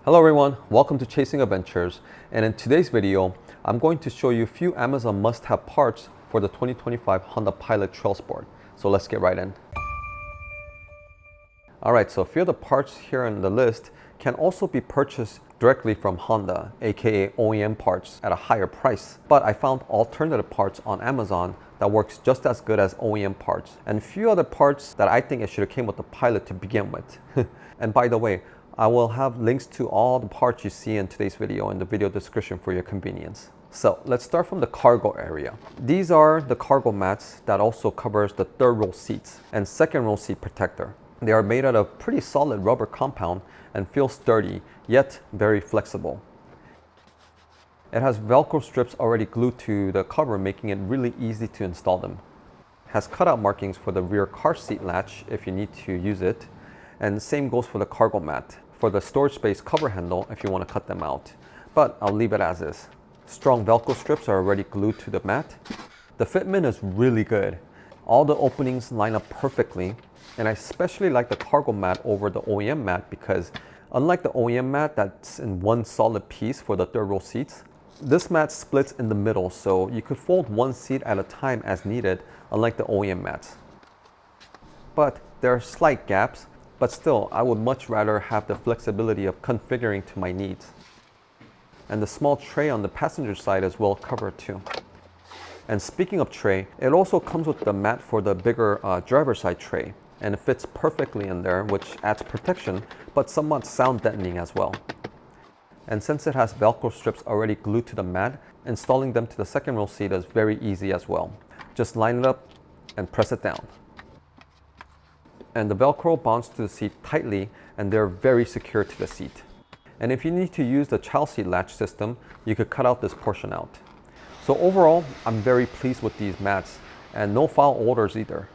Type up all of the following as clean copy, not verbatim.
Hello everyone, welcome to Chasing Adventures, and in today's video I'm going to show you a few Amazon must-have parts for the 2025 Honda Pilot Trailsport. So let's get right in. Alright, so a few of the parts here on the list can also be purchased directly from Honda, aka OEM parts, at a higher price. But I found alternative parts on Amazon that works just as good as OEM parts, and a few other parts that I think it should have came with the Pilot to begin with. And by the way, I will have links to all the parts you see in today's video in the video description for your convenience. So let's start from the cargo area. These are the cargo mats that also covers the third row seats and second row seat protector. They are made out of pretty solid rubber compound and feel sturdy, yet very flexible. It has Velcro strips already glued to the cover, making it really easy to install them. It has cutout markings for the rear car seat latch if you need to use it. And the same goes for the cargo mat, for the storage space cover handle if you want to cut them out. But I'll leave it as is. Strong Velcro strips are already glued to the mat. The fitment is really good. All the openings line up perfectly, and I especially like the cargo mat over the OEM mat because unlike the OEM mat that's in one solid piece for the third row seats, this mat splits in the middle, so you could fold one seat at a time as needed, unlike the OEM mats. But there are slight gaps, but still, I would much rather have the flexibility of configuring to my needs. And the small tray on the passenger side is well covered too. And speaking of tray, it also comes with the mat for the bigger driver's side tray, and it fits perfectly in there, which adds protection, but somewhat sound deadening as well. And since it has Velcro strips already glued to the mat, installing them to the second row seat is very easy as well. Just line it up and press it down. And the Velcro bonds to the seat tightly, and they're very secure to the seat. And if you need to use the child seat latch system, you could cut out this portion out. So overall, I'm very pleased with these mats, and no foul odors either.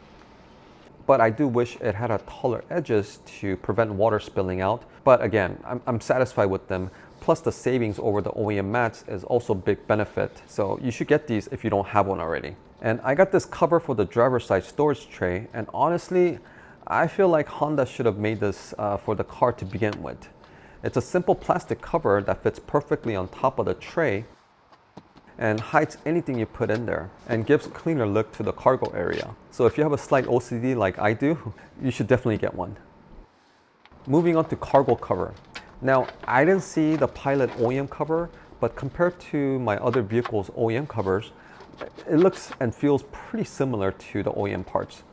But I do wish it had a taller edges to prevent water spilling out. But again, I'm satisfied with them. Plus the savings over the OEM mats is also a big benefit. So you should get these if you don't have one already. And I got this cover for the driver's side storage tray, and honestly, I feel like Honda should have made this for the car to begin with. It's a simple plastic cover that fits perfectly on top of the tray and hides anything you put in there and gives a cleaner look to the cargo area. So if you have a slight OCD like I do, you should definitely get one. Moving on to cargo cover. Now, I didn't see the Pilot OEM cover, but compared to my other vehicles' OEM covers, it looks and feels pretty similar to the OEM parts.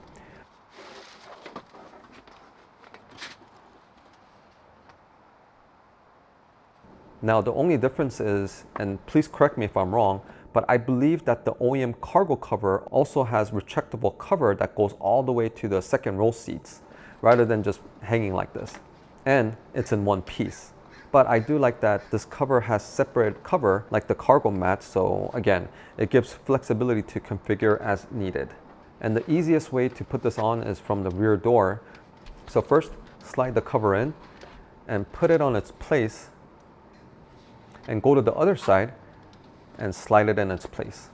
Now the only difference is, and please correct me if I'm wrong, but I believe that the OEM cargo cover also has retractable cover that goes all the way to the second row seats, rather than just hanging like this. And it's in one piece. But I do like that this cover has separate cover like the cargo mat, so again, it gives flexibility to configure as needed. And the easiest way to put this on is from the rear door. So first, slide the cover in and put it on its place, and go to the other side and slide it in its place.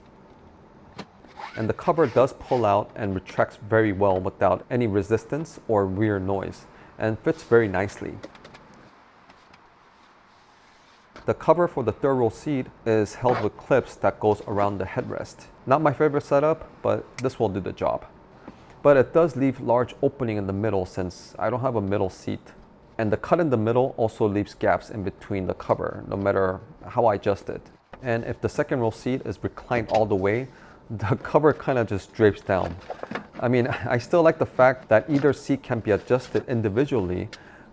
And the cover does pull out and retracts very well without any resistance or rear noise, and fits very nicely. The cover for the third row seat is held with clips that goes around the headrest. Not my favorite setup, but this will do the job. But it does leave large opening in the middle since I don't have a middle seat. And the cut in the middle also leaves gaps in between the cover, no matter how I adjust it. And if the second row seat is reclined all the way, the cover kind of just drapes down. I mean, I still like the fact that either seat can be adjusted individually,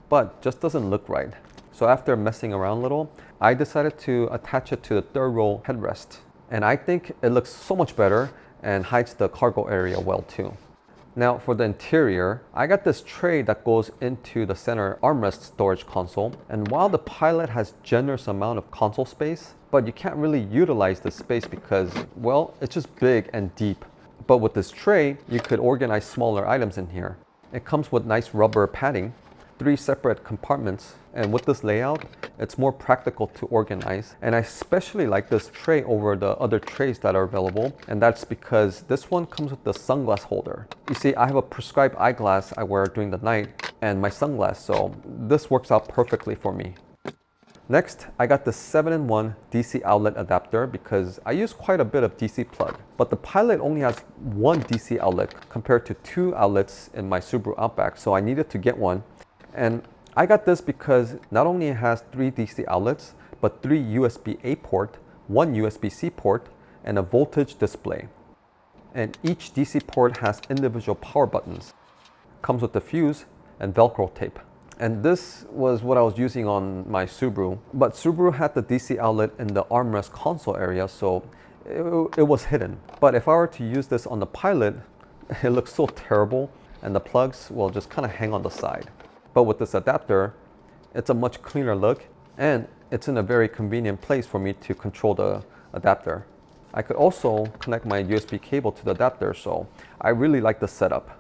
but just doesn't look right. So after messing around a little, I decided to attach it to the third row headrest. And I think it looks so much better and hides the cargo area well too. Now for the interior, I got this tray that goes into the center armrest storage console, and while the Pilot has generous amount of console space, but you can't really utilize the space because, well, it's just big and deep. But with this tray, you could organize smaller items in here. It comes with nice rubber padding, 3 separate compartments, and with this layout, it's more practical to organize. And I especially like this tray over the other trays that are available, and that's because this one comes with the sunglass holder. You see, I have a prescribed eyeglass I wear during the night and my sunglass, so this works out perfectly for me. Next, I got the 7-in-1 DC outlet adapter because I use quite a bit of DC plug. But the Pilot only has one DC outlet compared to 2 outlets in my Subaru Outback, so I needed to get one. And I got this because not only it has 3 DC outlets, but 3 USB-A port, 1 USB-C port, and a voltage display. And each DC port has individual power buttons. Comes with the fuse and Velcro tape. And this was what I was using on my Subaru. But Subaru had the DC outlet in the armrest console area, so it was hidden. But if I were to use this on the Pilot, it looks so terrible, and the plugs will just kind of hang on the side. But with this adapter, it's a much cleaner look, and it's in a very convenient place for me to control the adapter. I could also connect my USB cable to the adapter, so I really like the setup.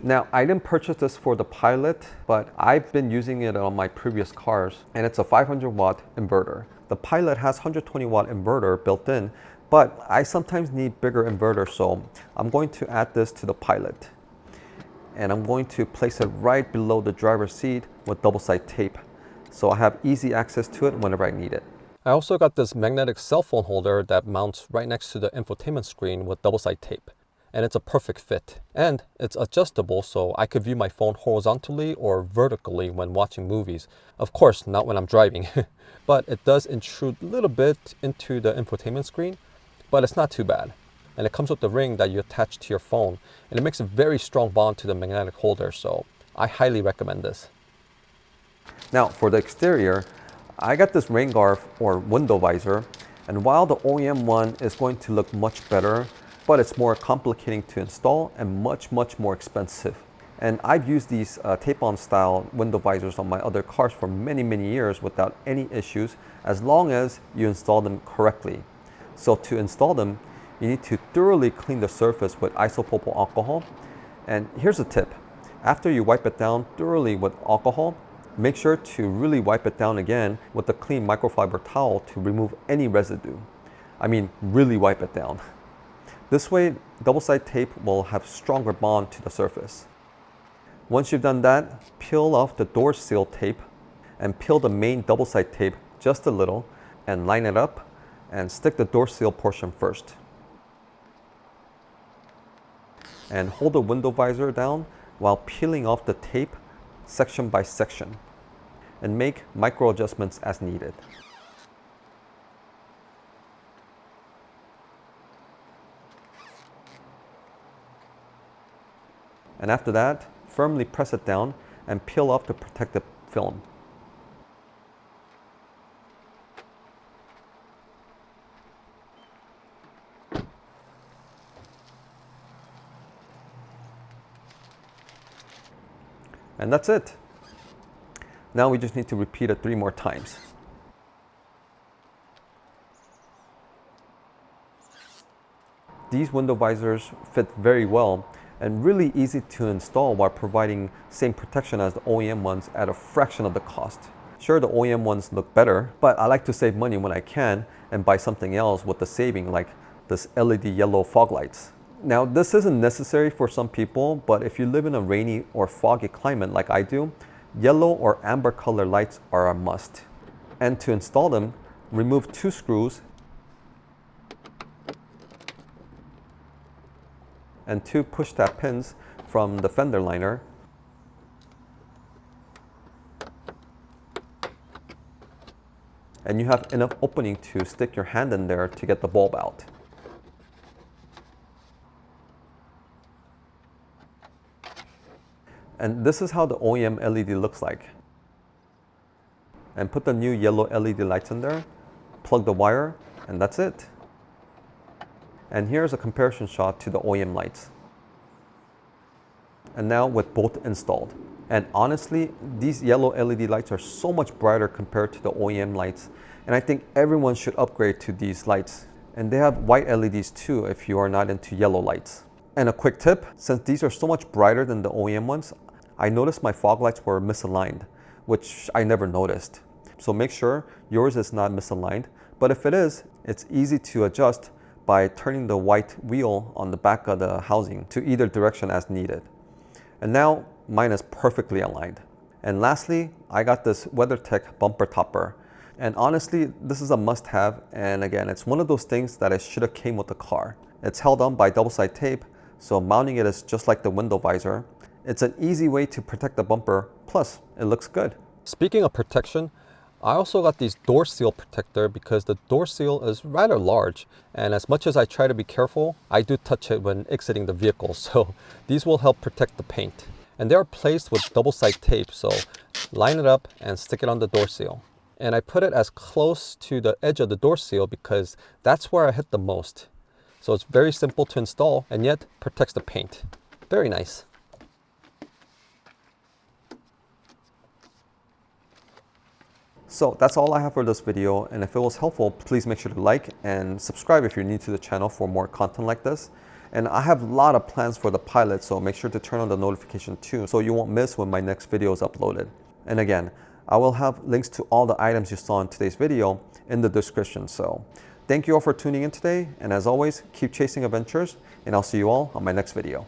Now, I didn't purchase this for the Pilot, but I've been using it on my previous cars, and it's a 500 watt inverter. The Pilot has 120 watt inverter built in, but I sometimes need bigger inverters, so I'm going to add this to the Pilot. And I'm going to place it right below the driver's seat with double-sided tape, so I have easy access to it whenever I need it. I also got this magnetic cell phone holder that mounts right next to the infotainment screen with double-sided tape. And it's a perfect fit. And it's adjustable, so I could view my phone horizontally or vertically when watching movies. Of course, not when I'm driving. But it does intrude a little bit into the infotainment screen, but it's not too bad. And it comes with the ring that you attach to your phone, and it makes a very strong bond to the magnetic holder, so I highly recommend this. Now, for the exterior, I got this rain guard or window visor, and while the OEM one is going to look much better, but it's more complicating to install and much more expensive. And I've used these tape-on style window visors on my other cars for many years without any issues, as long as you install them correctly. So to install them, you need to thoroughly clean the surface with isopropyl alcohol. And here's a tip. After you wipe it down thoroughly with alcohol, make sure to really wipe it down again with a clean microfiber towel to remove any residue. I mean, really wipe it down. This way, double-sided tape will have stronger bond to the surface. Once you've done that, peel off the door seal tape and peel the main double-sided tape just a little and line it up and stick the door seal portion first. And hold the window visor down while peeling off the tape section by section and make micro adjustments as needed. And after that, firmly press it down and peel off the protective film. And that's it. Now we just need to repeat it 3 more times. These window visors fit very well and really easy to install while providing same protection as the OEM ones at a fraction of the cost. Sure, the OEM ones look better, but I like to save money when I can and buy something else with the saving, like this LED yellow fog lights. Now, this isn't necessary for some people, but if you live in a rainy or foggy climate like I do, yellow or amber color lights are a must. And to install them, remove 2 screws and 2 push-tab pins from the fender liner. And you have enough opening to stick your hand in there to get the bulb out. And this is how the OEM LED looks like. And put the new yellow LED lights in there, plug the wire, and that's it. And here's a comparison shot to the OEM lights. And now with both installed. And honestly, these yellow LED lights are so much brighter compared to the OEM lights. And I think everyone should upgrade to these lights. And they have white LEDs too if you are not into yellow lights. And a quick tip, since these are so much brighter than the OEM ones, I noticed my fog lights were misaligned, which I never noticed. So make sure yours is not misaligned. But if it is, it's easy to adjust by turning the white wheel on the back of the housing to either direction as needed. And now mine is perfectly aligned. And lastly, I got this WeatherTech bumper topper. And honestly, this is a must-have, and again, it's one of those things that it should have came with the car. It's held on by double-side tape, so mounting it is just like the window visor. It's an easy way to protect the bumper, plus it looks good. Speaking of protection, I also got these door seal protector because the door seal is rather large, and as much as I try to be careful, I do touch it when exiting the vehicle, so these will help protect the paint. And they are placed with double-side tape, so line it up and stick it on the door seal. And I put it as close to the edge of the door seal because that's where I hit the most. So it's very simple to install and yet protects the paint. Very nice. So that's all I have for this video, and if it was helpful, please make sure to like and subscribe if you're new to the channel for more content like this. And I have a lot of plans for the Pilot, so make sure to turn on the notification too so you won't miss when my next video is uploaded. And again, I will have links to all the items you saw in today's video in the description. So thank you all for tuning in today, and as always, keep chasing adventures, and I'll see you all on my next video.